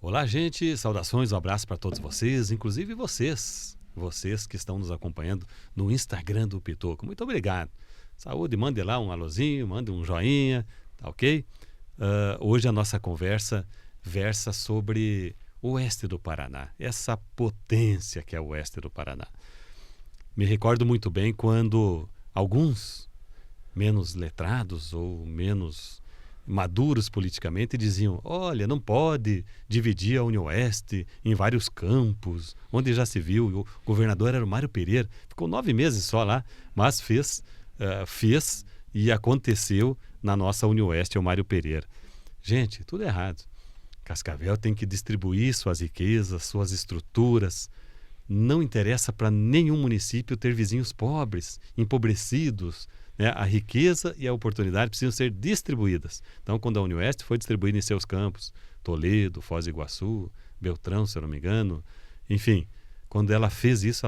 Olá, gente, saudações, um abraço para todos vocês, inclusive vocês que estão nos acompanhando no Instagram do Pitoco. Muito obrigado. Saúde, mande lá um alôzinho, mande um joinha, tá ok? Hoje a nossa conversa versa sobre o oeste do Paraná, essa potência que é o oeste do Paraná. Me recordo muito bem quando alguns menos letrados ou menos maduros politicamente diziam: olha, não pode dividir a União Oeste em vários campos, onde já se viu. O governador era o Mário Pereira, ficou 9 meses só lá, mas fez e aconteceu na nossa União Oeste, o Mário Pereira. Gente, tudo errado. Cascavel tem que distribuir suas riquezas, suas estruturas. Não interessa para nenhum município ter vizinhos pobres, empobrecidos, né? A riqueza e a oportunidade precisam ser distribuídas. Então, quando a União Oeste foi distribuída em seus campos, Toledo, Foz do Iguaçu, Beltrão, se eu não me engano, enfim, quando ela fez isso,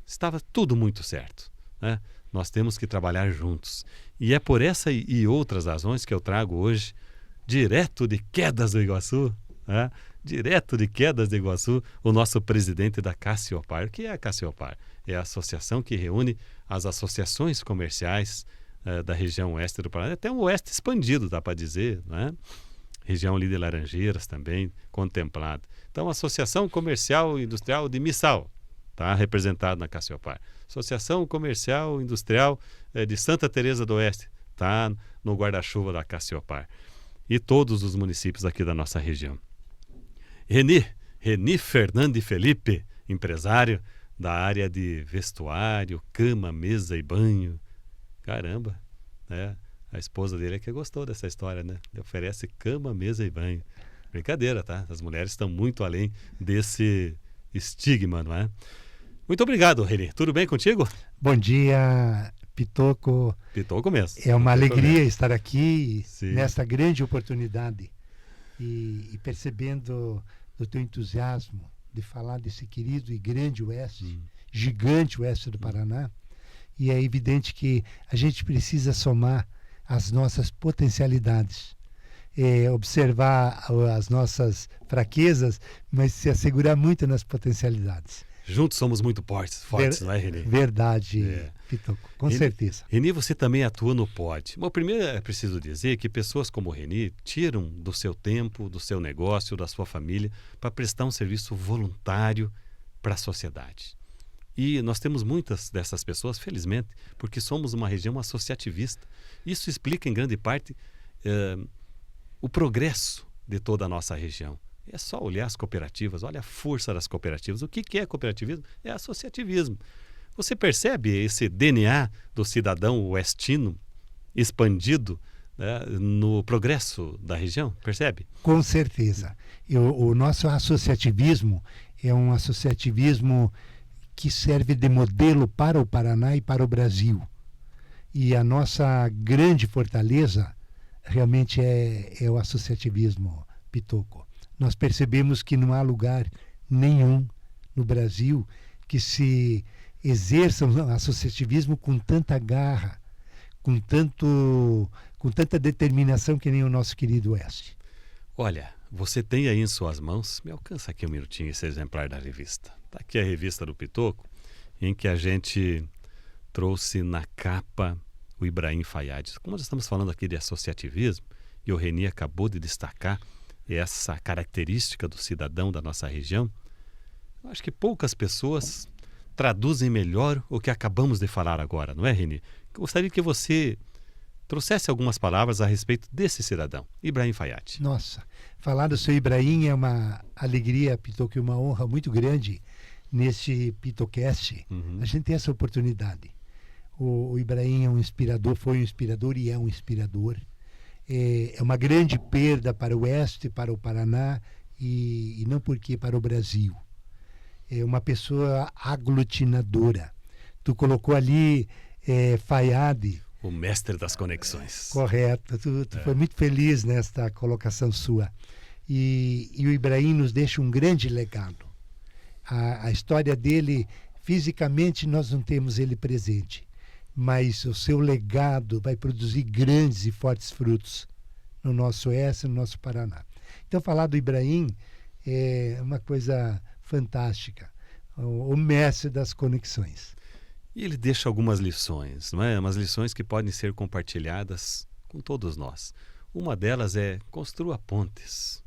estava tudo muito certo, né? Nós temos que trabalhar juntos. E é por essa e outras razões que eu trago hoje, direto de Quedas do Iguaçu, né? Direto de Quedas do Iguaçu, o nosso presidente da Cassiopar. O que é a Cassiopar? É a associação que reúne as associações comerciais da região oeste do Paraná, até um oeste expandido, dá para dizer, né? Região ali de Laranjeiras também, contemplada. Então, a Associação Comercial e Industrial de Missal está representada na Cassiopar. Associação Comercial e Industrial de Santa Teresa do Oeste está no guarda-chuva da Cassiopar. E todos os municípios aqui da nossa região. Reni Fernando Felipe, empresário da área de vestuário, cama, mesa e banho. Caramba, né? A esposa dele é que gostou dessa história, né? Ele oferece cama, mesa e banho. Brincadeira, tá? As mulheres estão muito além desse estigma, não é? Muito obrigado, Reni. Tudo bem contigo? Bom dia, Pitoco. Pitoco mesmo. É uma alegria estar aqui Sim. Nesta grande oportunidade e percebendo do teu entusiasmo de falar desse querido e grande oeste, gigante oeste do Paraná. E é evidente que a gente precisa somar as nossas potencialidades, observar as nossas fraquezas, mas se assegurar muito nas potencialidades. Juntos somos muito fortes, não é, Reni? Verdade, Pitoco, com certeza. Reni, você também atua no POD. Bom, primeiro é preciso dizer que pessoas como o Reni tiram do seu tempo, do seu negócio, da sua família, para prestar um serviço voluntário para a sociedade. E nós temos muitas dessas pessoas, felizmente, porque somos uma região associativista. Isso explica, em grande parte, o progresso de toda a nossa região. É só olhar as cooperativas, olha a força das cooperativas. O que é cooperativismo? É associativismo. Você percebe esse DNA do cidadão oestino expandido, né, no progresso da região? Percebe? Com certeza. O nosso associativismo é um associativismo que serve de modelo para o Paraná e para o Brasil. E a nossa grande fortaleza realmente é o associativismo, Pitoco. Nós percebemos que não há lugar nenhum no Brasil que se exerça um associativismo com tanta garra, com tanta determinação que nem o nosso querido Oeste. Olha, você tem aí em suas mãos, me alcança aqui um minutinho esse exemplar da revista. Está aqui a revista do Pitoco, em que a gente trouxe na capa o Ibrahim Fayad. Como nós estamos falando aqui de associativismo, e o Reni acabou de destacar essa característica do cidadão da nossa região, eu acho que poucas pessoas traduzem melhor o que acabamos de falar agora, não é, Reni? Gostaria que você trouxesse algumas palavras a respeito desse cidadão, Ibrahim Fayad. Nossa, falar do seu Ibrahim é uma alegria, Pitoco, e uma honra muito grande neste Pitocast. A gente tem essa oportunidade. O Ibrahim é um inspirador, foi um inspirador e é um inspirador. É uma grande perda para o Oeste, para o Paraná e não porque para o Brasil. É uma pessoa aglutinadora. Tu colocou ali Fayad. O mestre das conexões. Correto. Tu foi muito feliz nesta colocação sua. E o Ibrahim nos deixa um grande legado. A história dele, fisicamente nós não temos ele presente, mas o seu legado vai produzir grandes e fortes frutos no nosso Oeste, no nosso Paraná. Então, falar do Ibrahim é uma coisa fantástica. O mestre das conexões. E ele deixa algumas lições, não é? Umas lições que podem ser compartilhadas com todos nós. Uma delas é: construa pontes.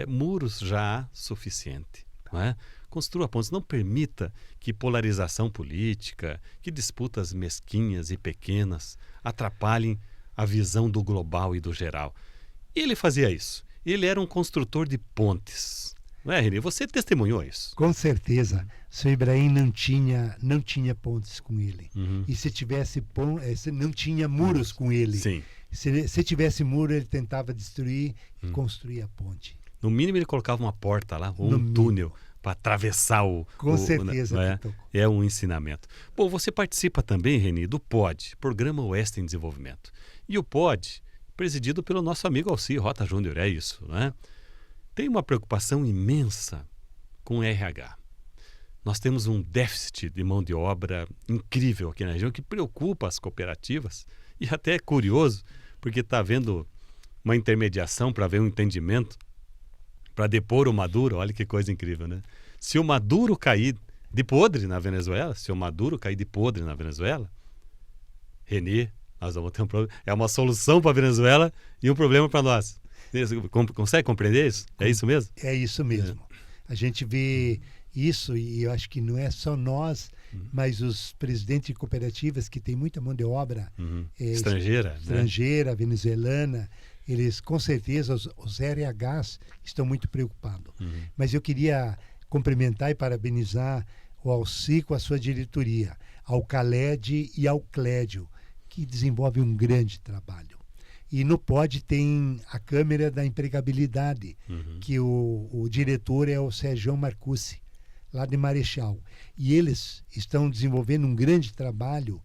Muros já há suficiente, não é? Construa pontes. Não permita que polarização política, que disputas mesquinhas e pequenas atrapalhem a visão do global e do geral. Ele fazia isso. Ele era um construtor de pontes. Não é, Renê? Você testemunhou isso. Com certeza. Seu Ibrahim não tinha pontes com ele. Uhum. E se tivesse não tinha muros com ele. Sim. Se tivesse muro, ele tentava destruir e construir a ponte. No mínimo, ele colocava uma porta lá, ou No um túnel, para atravessar o... Com certeza. É um ensinamento. Bom, você participa também, Renê, do POD, Programa Oeste em Desenvolvimento. E o POD, presidido pelo nosso amigo Alci Rota Júnior, é isso, não é? Tem uma preocupação imensa com o RH. Nós temos um déficit de mão de obra incrível aqui na região que preocupa as cooperativas. E até é curioso, porque está havendo uma intermediação para ver um entendimento, para depor o Maduro. Olha que coisa incrível, né? Se o Maduro cair de podre na Venezuela, Renê, nós vamos ter um problema. É uma solução para a Venezuela e um problema para nós. Consegue compreender isso? É isso mesmo? É isso mesmo. A gente vê isso, e eu acho que não é só nós, mas os presidentes de cooperativas que têm muita mão de obra estrangeira, né? Venezuelana, eles com certeza, os RHs estão muito preocupados. Mas eu queria cumprimentar e parabenizar o Alci com a sua diretoria, ao Khaled e ao Clédio, que desenvolvem um grande trabalho. E no POD tem a Câmara da Empregabilidade, que o diretor é o Sérgio Marcucci, lá de Marechal. E eles estão desenvolvendo um grande trabalho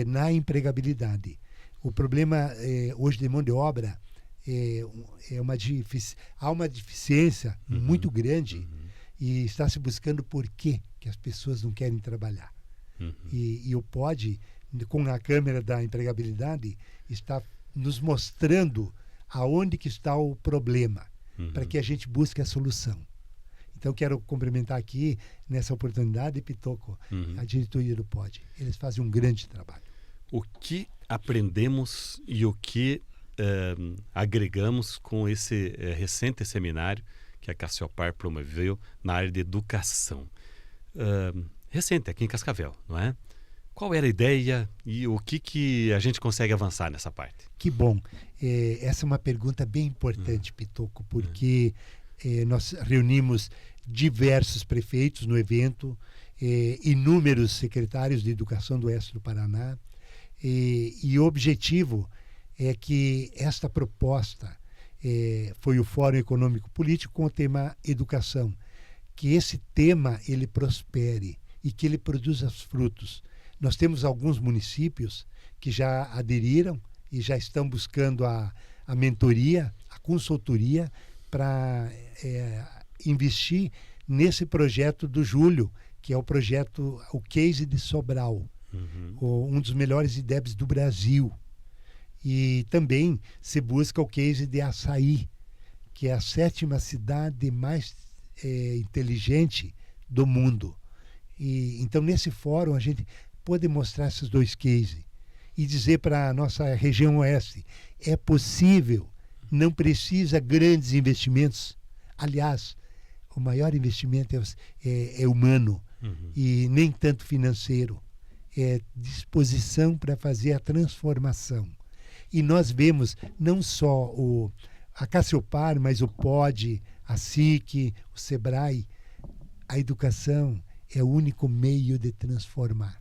na empregabilidade. O problema hoje de mão de obra há uma deficiência muito grande e está se buscando por que as pessoas não querem trabalhar. E o POD, com a Câmara da Empregabilidade, está nos mostrando aonde que está o problema, para que a gente busque a solução. Então, quero cumprimentar aqui, nessa oportunidade, Pitoco, a diretoria do POD. Eles fazem um grande trabalho. O que aprendemos e o que agregamos com esse recente seminário que a Cassiopar promoveu na área de educação? Recente, aqui em Cascavel, não é? Qual era a ideia e o que a gente consegue avançar nessa parte? Que bom. Essa é uma pergunta bem importante, Pitoco, porque nós reunimos diversos prefeitos no evento, inúmeros secretários de educação do Oeste do Paraná, e o objetivo é que esta proposta foi o Fórum Econômico Político com o tema educação, que esse tema ele prospere e que ele produza frutos. Nós temos alguns municípios que já aderiram e já estão buscando a mentoria, a consultoria para investir nesse projeto do Júlio, que é o projeto, o Case de Sobral, um dos melhores IDEBs do Brasil. E também se busca o Case de Açaí, que é a 7ª cidade mais inteligente do mundo. E então, nesse fórum, a gente pode mostrar esses dois cases e dizer para a nossa região oeste, é possível, não precisa grandes investimentos. Aliás, o maior investimento é humano e nem tanto financeiro. É disposição para fazer a transformação. E nós vemos não só a Cassiopar, mas o POD, a SIC, o SEBRAE. A educação é o único meio de transformar.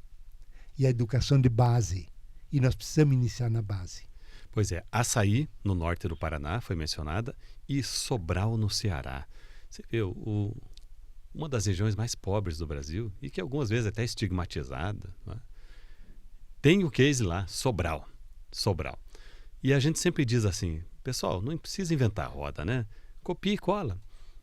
E a educação de base. E nós precisamos iniciar na base. Pois é, Açaí, no norte do Paraná, foi mencionada, e Sobral, no Ceará. Você vê, uma das regiões mais pobres do Brasil, e que algumas vezes até estigmatizada, né? Tem o case lá, Sobral. E a gente sempre diz assim, pessoal, não precisa inventar a roda, né? Copia e cola.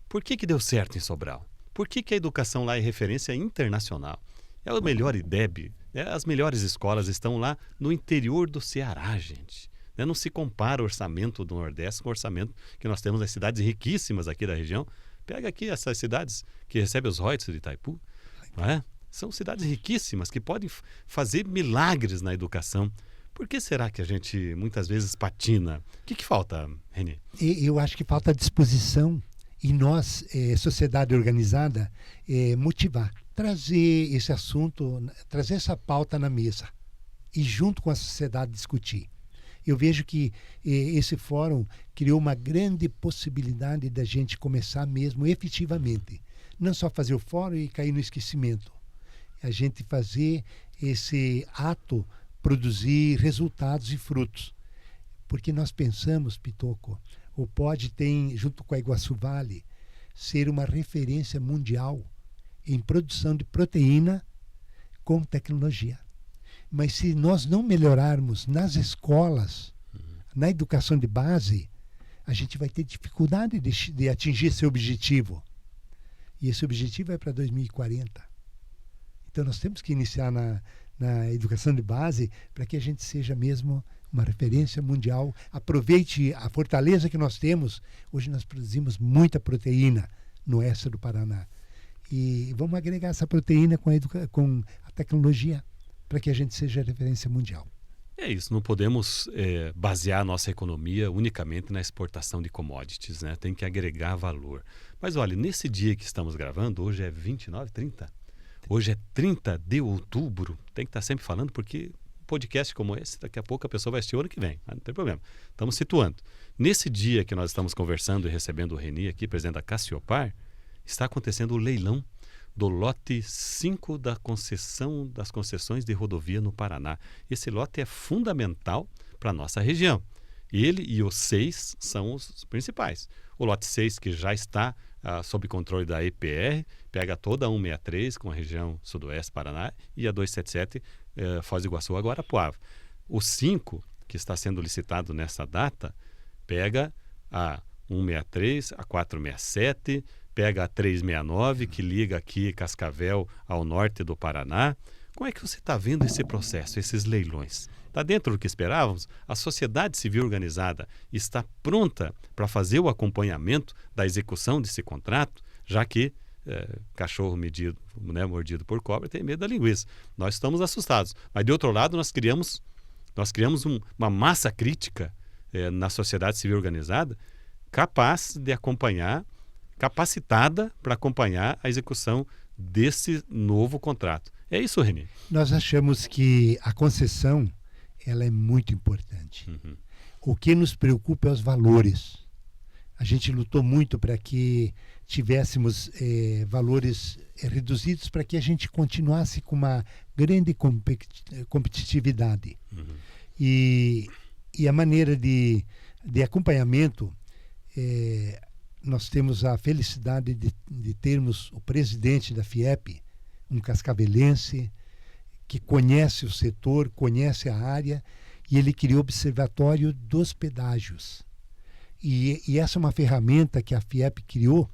Por que deu certo em Sobral? Por que a educação lá é referência internacional? É o melhor IDEB, as melhores escolas estão lá no interior do Ceará, gente. Não se compara o orçamento do Nordeste com o orçamento que nós temos nas cidades riquíssimas aqui da região Pega aqui essas cidades que recebem os royalties de Itaipu, não é? São cidades riquíssimas que podem fazer milagres na educação. Por que será que a gente muitas vezes patina? O que falta, Renê? Eu acho que falta disposição e nós, sociedade organizada, motivar, trazer esse assunto, trazer essa pauta na mesa e junto com a sociedade discutir. Eu vejo que esse fórum criou uma grande possibilidade da gente começar mesmo efetivamente. Não só fazer o fórum e cair no esquecimento. A gente fazer esse ato produzir resultados e frutos. Porque nós pensamos, Pitoco, o POD tem, junto com a Iguaçu Vale, ser uma referência mundial em produção de proteína com tecnologia. Mas se nós não melhorarmos nas escolas, na educação de base, a gente vai ter dificuldade de atingir esse objetivo. E esse objetivo é para 2040. Então nós temos que iniciar na educação de base para que a gente seja mesmo uma referência mundial. Aproveite a fortaleza que nós temos. Hoje nós produzimos muita proteína no oeste do Paraná. E vamos agregar essa proteína com a tecnologia para que a gente seja referência mundial. É isso, não podemos basear a nossa economia unicamente na exportação de commodities, né? Tem que agregar valor. Mas olha, nesse dia que estamos gravando, hoje é 29, 30? Hoje é 30 de outubro, tem que estar sempre falando, porque podcast como esse, daqui a pouco a pessoa vai assistir o ano que vem, mas não tem problema. Estamos situando. Nesse dia que nós estamos conversando e recebendo o Reni aqui, presidente da Cassiopar, está acontecendo o leilão do lote 5 das concessões de rodovia no Paraná. Esse lote é fundamental para a nossa região. Ele e os 6 são os principais. O lote 6, que já está sob controle da EPR, pega toda a 163 com a região sudoeste Paraná e a 277 Foz do Iguaçu, Guarapuava. O 5, que está sendo licitado nessa data, pega a 163, a 467, pega a 369, que liga aqui Cascavel ao norte do Paraná. Como é que você está vendo esse processo, esses leilões? Está dentro do que esperávamos? A sociedade civil organizada está pronta para fazer o acompanhamento da execução desse contrato, já que cachorro medido, né, mordido por cobra tem medo da linguiça. Nós estamos assustados. Mas, de outro lado, nós criamos uma massa crítica na sociedade civil organizada capaz de acompanhar, capacitada para acompanhar a execução desse novo contrato. É isso, Reni? Nós achamos que a concessão ela é muito importante. Uhum. O que nos preocupa é os valores. A gente lutou muito para que tivéssemos valores reduzidos para que a gente continuasse com uma grande competitividade. Uhum. E a maneira de acompanhamento, nós temos a felicidade de termos o presidente da FIEP, um cascavelense, que conhece o setor, conhece a área, e ele criou o Observatório dos Pedágios. E essa é uma ferramenta que a FIEP criou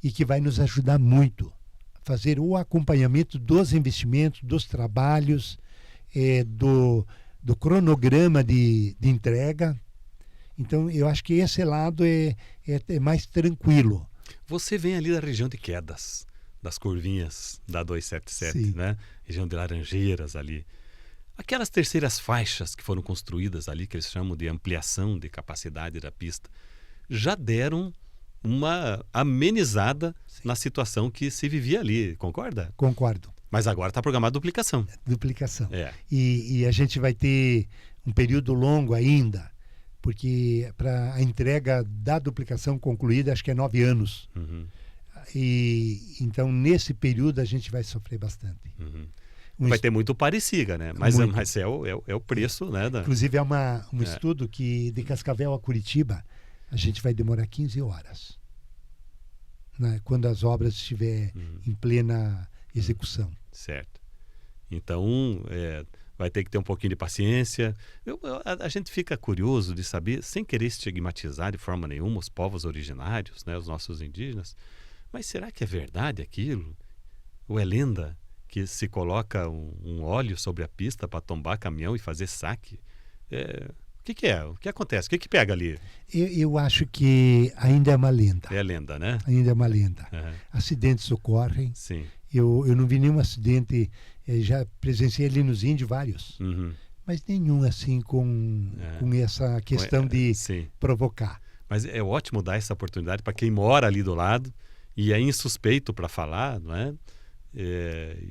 e que vai nos ajudar muito a fazer o acompanhamento dos investimentos, dos trabalhos, do cronograma de entrega. Então, eu acho que esse lado é mais tranquilo. Você vem ali da região de Quedas, das curvinhas da 277, Sim. né? Região de Laranjeiras ali. Aquelas terceiras faixas que foram construídas ali, que eles chamam de ampliação de capacidade da pista, já deram uma amenizada na situação que se vivia ali, concorda? Concordo. Mas agora está programada duplicação. Duplicação. É. E a gente vai ter um período longo ainda, porque para a entrega da duplicação concluída, acho que é 9 anos. Uhum. E então, nesse período, a gente vai sofrer bastante. Uhum. Vai ter muito parecida, né? Mas é o preço, né? Inclusive, é um estudo que de Cascavel a Curitiba, a gente vai demorar 15 horas. Né? Quando as obras estiverem em plena execução. Certo. Então, vai ter que ter um pouquinho de paciência. A gente fica curioso de saber, sem querer estigmatizar de forma nenhuma os povos originários, né? Os nossos indígenas, mas será que é verdade aquilo? Ou é lenda que se coloca um óleo sobre a pista para tombar caminhão e fazer saque? O que é? O que acontece? O que pega ali? Eu acho que ainda é uma lenda. É a lenda, né? Ainda é uma lenda. Uhum. Acidentes ocorrem. Sim. Eu não vi nenhum acidente, já presenciei ali nos Índios vários, Uhum. mas nenhum assim com essa questão de sim. provocar. Mas é ótimo dar essa oportunidade para quem mora ali do lado e é insuspeito para falar, não é?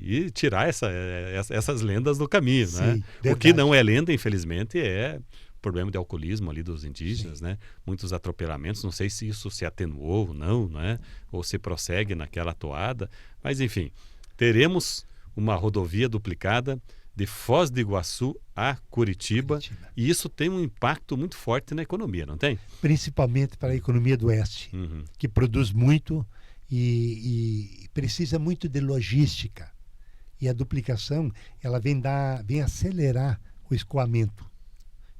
E tirar essas lendas do caminho, Sim, né? O que não é lenda, infelizmente, é problema de alcoolismo ali dos indígenas, né? Muitos atropelamentos, não sei se isso se atenuou ou não, né? Ou se prossegue naquela toada, mas enfim, teremos uma rodovia duplicada de Foz do Iguaçu a Curitiba, e isso tem um impacto muito forte na economia, não tem? Principalmente para a economia do Oeste, que produz muito e precisa muito de logística. E a duplicação, ela vem acelerar o escoamento.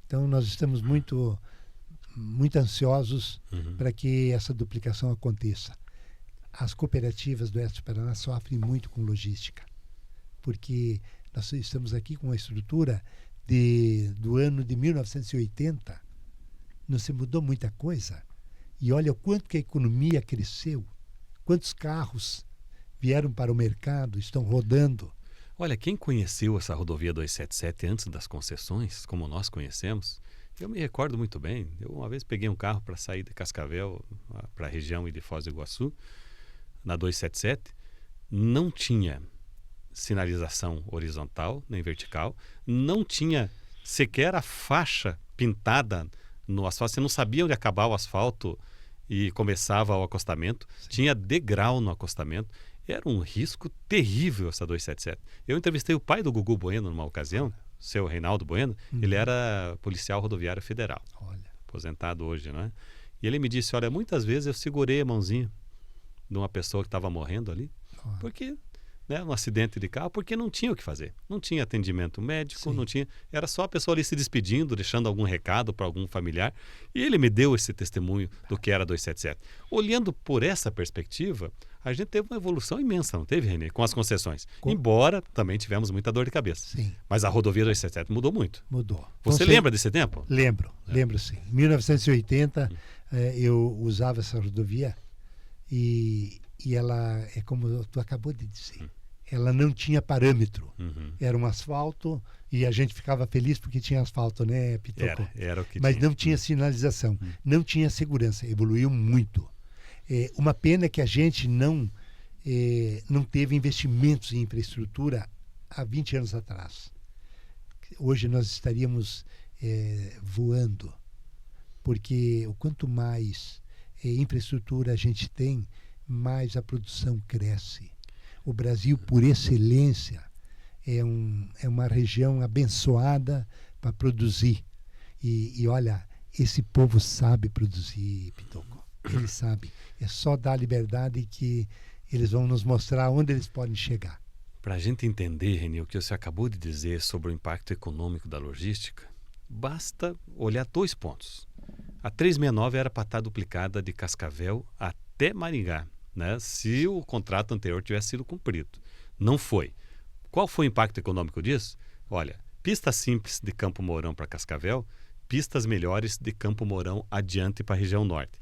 Então nós estamos muito ansiosos para que essa duplicação aconteça. As cooperativas do Oeste do Paraná sofrem muito com logística, porque nós estamos aqui com uma estrutura do ano de 1980, não se mudou muita coisa. E olha o quanto que a economia cresceu, quantos carros vieram para o mercado, estão rodando. Olha, quem conheceu essa rodovia 277 antes das concessões, como nós conhecemos, eu me recordo muito bem. Eu uma vez peguei um carro para sair de Cascavel para a região e de Foz do Iguaçu, na 277, não tinha sinalização horizontal nem vertical, não tinha sequer a faixa pintada no asfalto, você não sabia onde acabava o asfalto e começava o acostamento, tinha degrau no acostamento, era um risco terrível essa 277. Eu entrevistei o pai do Gugu Bueno numa ocasião, seu Reinaldo Bueno, ele era policial rodoviário federal, aposentado hoje, não é? E ele me disse, olha, muitas vezes eu segurei a mãozinha de uma pessoa que estava morrendo ali, porque um acidente de carro, porque não tinha o que fazer. Não tinha atendimento médico, não tinha. Era só a pessoa ali se despedindo, deixando algum recado para algum familiar. E ele me deu esse testemunho do que era 277. Olhando por essa perspectiva, a gente teve uma evolução imensa, não teve, Renê? Com as concessões. Embora também tivemos muita dor de cabeça. Sim. Mas a rodovia 277 mudou muito. Mudou. Você lembra desse tempo? Lembro sim. Em 1980, eu usava essa rodovia e ela, é como tu acabou de dizer, ela não tinha parâmetro. Era um asfalto e a gente ficava feliz porque tinha asfalto, né, Pitoco? Era o que Mas tinha. não tinha sinalização, não tinha segurança, evoluiu muito. Uma pena que a gente não teve investimentos em infraestrutura há 20 anos atrás. Hoje nós estaríamos voando, porque o quanto mais infraestrutura a gente tem, mais a produção cresce. O Brasil, por excelência, é uma região abençoada para produzir. E olha, esse povo sabe produzir, Pitoco. Ele sabe. É só dar liberdade que eles vão nos mostrar onde eles podem chegar. Para a gente entender, Renê, o que você acabou de dizer sobre o impacto econômico da logística, basta olhar 2 pontos. A 369 era para estar duplicada de Cascavel até Maringá, né? Se o contrato anterior tivesse sido cumprido. Não foi. Qual foi o impacto econômico disso? Olha, pista simples de Campo Mourão para Cascavel, pistas melhores de Campo Mourão adiante para a região norte.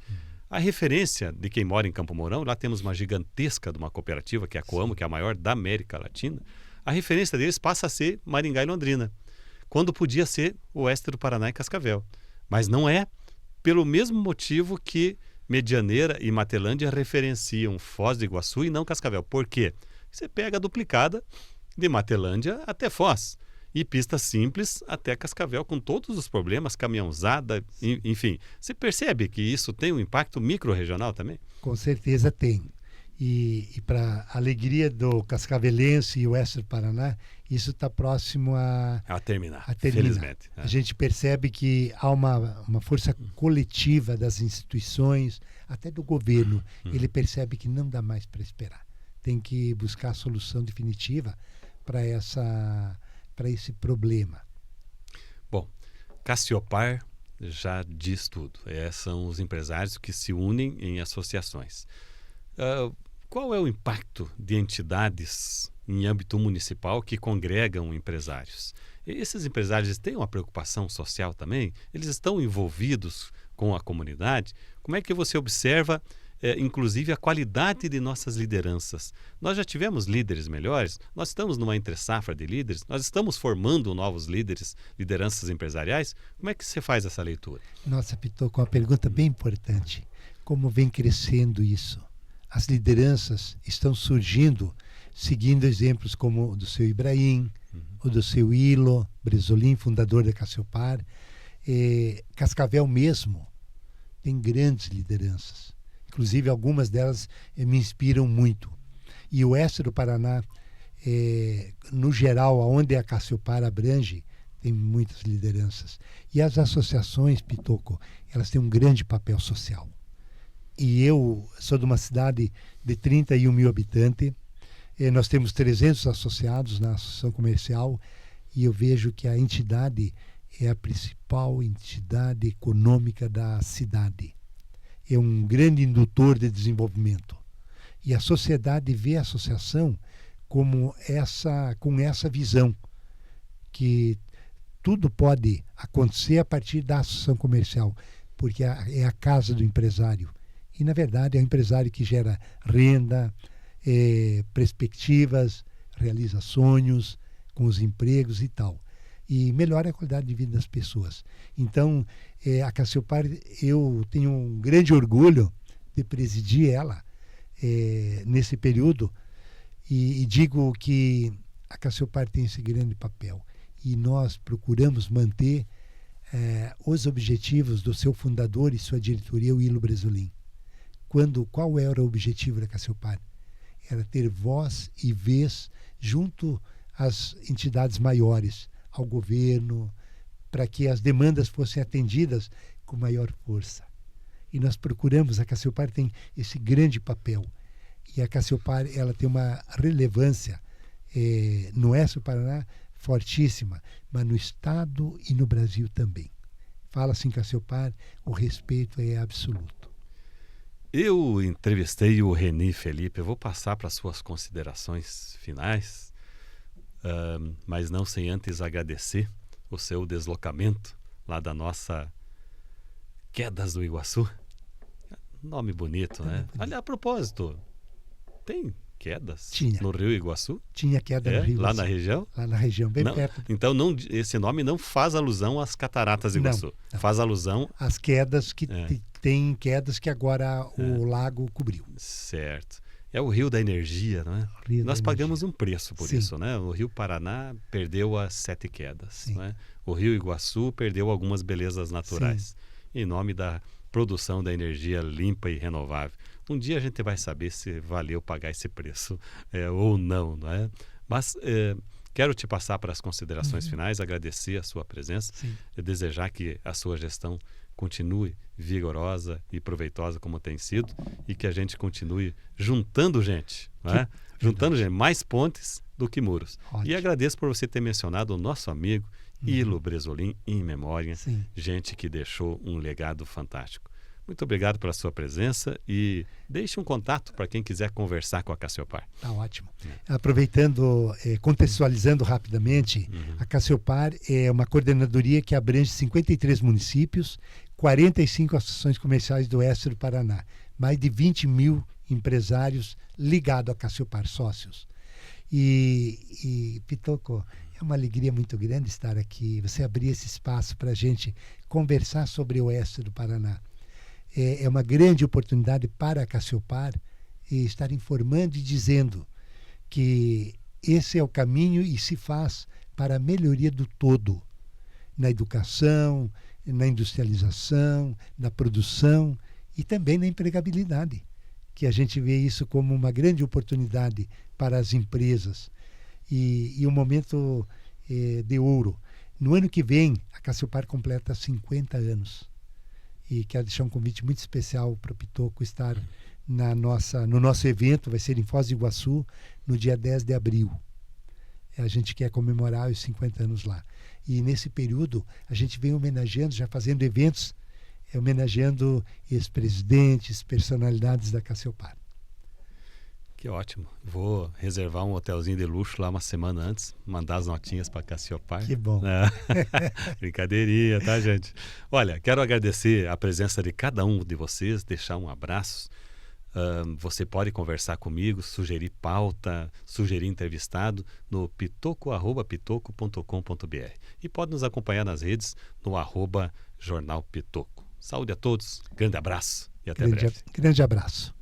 A referência de quem mora em Campo Mourão, lá temos uma gigantesca de uma cooperativa, que é a Coamo, que é a maior da América Latina. A referência deles passa a ser Maringá e Londrina, quando podia ser o oeste do Paraná e Cascavel. Mas não é pelo mesmo motivo que Medianeira e Matelândia referenciam Foz do Iguaçu e não Cascavel. Por quê? Você pega a duplicada de Matelândia até Foz e pista simples até Cascavel, com todos os problemas, caminhãozada, enfim. Você percebe que isso tem um impacto micro-regional também? Com certeza tem. E para a alegria do cascavelense e oeste do Paraná, isso está próximo a terminar, felizmente. A gente percebe que há uma força coletiva das instituições, até do governo. Ele percebe que não dá mais para esperar. Tem que buscar a solução definitiva para esse problema. Bom, Cassiopar já diz tudo. São os empresários que se unem em associações. Qual é o impacto de entidades em âmbito municipal que congregam empresários? Esses empresários têm uma preocupação social também? Eles estão envolvidos com a comunidade? Como é que você observa, inclusive, a qualidade de nossas lideranças? Nós já tivemos líderes melhores, nós estamos numa entre-safra de líderes, nós estamos formando novos líderes, lideranças empresariais. Como é que você faz essa leitura? Nossa, Pitoco, uma pergunta bem importante. Como vem crescendo isso? As lideranças estão surgindo seguindo exemplos como o do seu Ibrahim, o do seu Ilo Bresolim, fundador da Cassiopar. Cascavel mesmo tem grandes lideranças. Inclusive, algumas delas me inspiram muito. E o oeste do Paraná, no geral, onde a Cassiopar abrange, tem muitas lideranças. E as associações, Pitoco, elas têm um grande papel social. E eu sou de uma cidade de 31 mil habitantes, nós temos 300 associados na associação comercial, e eu vejo que a entidade é a principal entidade econômica da cidade. É um grande indutor de desenvolvimento. E a sociedade vê a associação com essa visão, que tudo pode acontecer a partir da associação comercial, porque é a casa do empresário. E, na verdade, é o empresário que gera renda, perspectivas, realiza sonhos com os empregos e tal. E melhora a qualidade de vida das pessoas. Então, a Cassiopar, eu tenho um grande orgulho de presidir ela nesse período, e digo que a Cassiopar tem esse grande papel. E nós procuramos manter os objetivos do seu fundador e sua diretoria, o Ilo Bresolim. Qual era o objetivo da Cassiopar? Era ter voz e vez junto às entidades maiores, ao governo, para que as demandas fossem atendidas com maior força. E nós procuramos, a Cassiopar tem esse grande papel. E a Cassiopar, ela tem uma relevância no oeste do Paraná fortíssima, mas no estado e no Brasil também. Fala-se em Cassiopar, o respeito é absoluto. Eu entrevistei o Reni Felipe, eu vou passar para as suas considerações finais, mas não sem antes agradecer o seu deslocamento lá da nossa Quedas do Iguaçu. Nome bonito, né? Ali, a propósito, tem quedas no Rio Iguaçu? Tinha queda no Rio Iguaçu. Lá na região? Lá na região, bem não, perto. Então esse nome não faz alusão às cataratas do Iguaçu. Não. Faz alusão às quedas que tem quedas que agora o lago cobriu. Certo. É o Rio da Energia, não é? Nós pagamos um preço por isso, né? O Rio Paraná perdeu as 7 quedas. Não é? O Rio Iguaçu perdeu algumas belezas naturais. Em nome da produção da energia limpa e renovável. Um dia a gente vai saber se valeu pagar esse preço ou não, não é? Mas quero te passar para as considerações finais, agradecer a sua presença, desejar que a sua gestão continue vigorosa e proveitosa como tem sido, e que a gente continue juntando gente, não é? Juntando gente, mais pontes do que muros. Ótimo. E agradeço por você ter mencionado o nosso amigo Ilo Bresolim, em memória, gente que deixou um legado fantástico. Muito obrigado pela sua presença e deixe um contato para quem quiser conversar com a Cassiopar. Tá ótimo. Aproveitando, contextualizando rapidamente, a Cassiopar é uma coordenadoria que abrange 53 municípios, 45 associações comerciais do oeste do Paraná, mais de 20 mil empresários ligados à Cassiopar, sócios. E Pitoco, é uma alegria muito grande estar aqui, você abrir esse espaço para a gente conversar sobre o oeste do Paraná. É uma grande oportunidade para a Cassiopar estar informando e dizendo que esse é o caminho e se faz para a melhoria do todo, na educação, na industrialização, na produção e também na empregabilidade, que a gente vê isso como uma grande oportunidade para as empresas e um momento de ouro. No ano que vem, a Cassiopar completa 50 anos. E quero deixar um convite muito especial para o Pitoco estar no nosso evento, vai ser em Foz do Iguaçu, no dia 10 de abril. A gente quer comemorar os 50 anos lá. E nesse período, a gente vem homenageando, já fazendo eventos, homenageando ex-presidentes, personalidades da Cassiopar. Que ótimo. Vou reservar um hotelzinho de luxo lá uma semana antes, mandar as notinhas para Cassiopar. Que bom. Brincadeirinha, tá, gente? Olha, quero agradecer a presença de cada um de vocês, deixar um abraço. Você pode conversar comigo, sugerir pauta, sugerir entrevistado no pitoco@pitoco.com.br e pode nos acompanhar nas redes no @Jornal Pitoco. Saúde a todos, grande abraço e até breve. Grande abraço.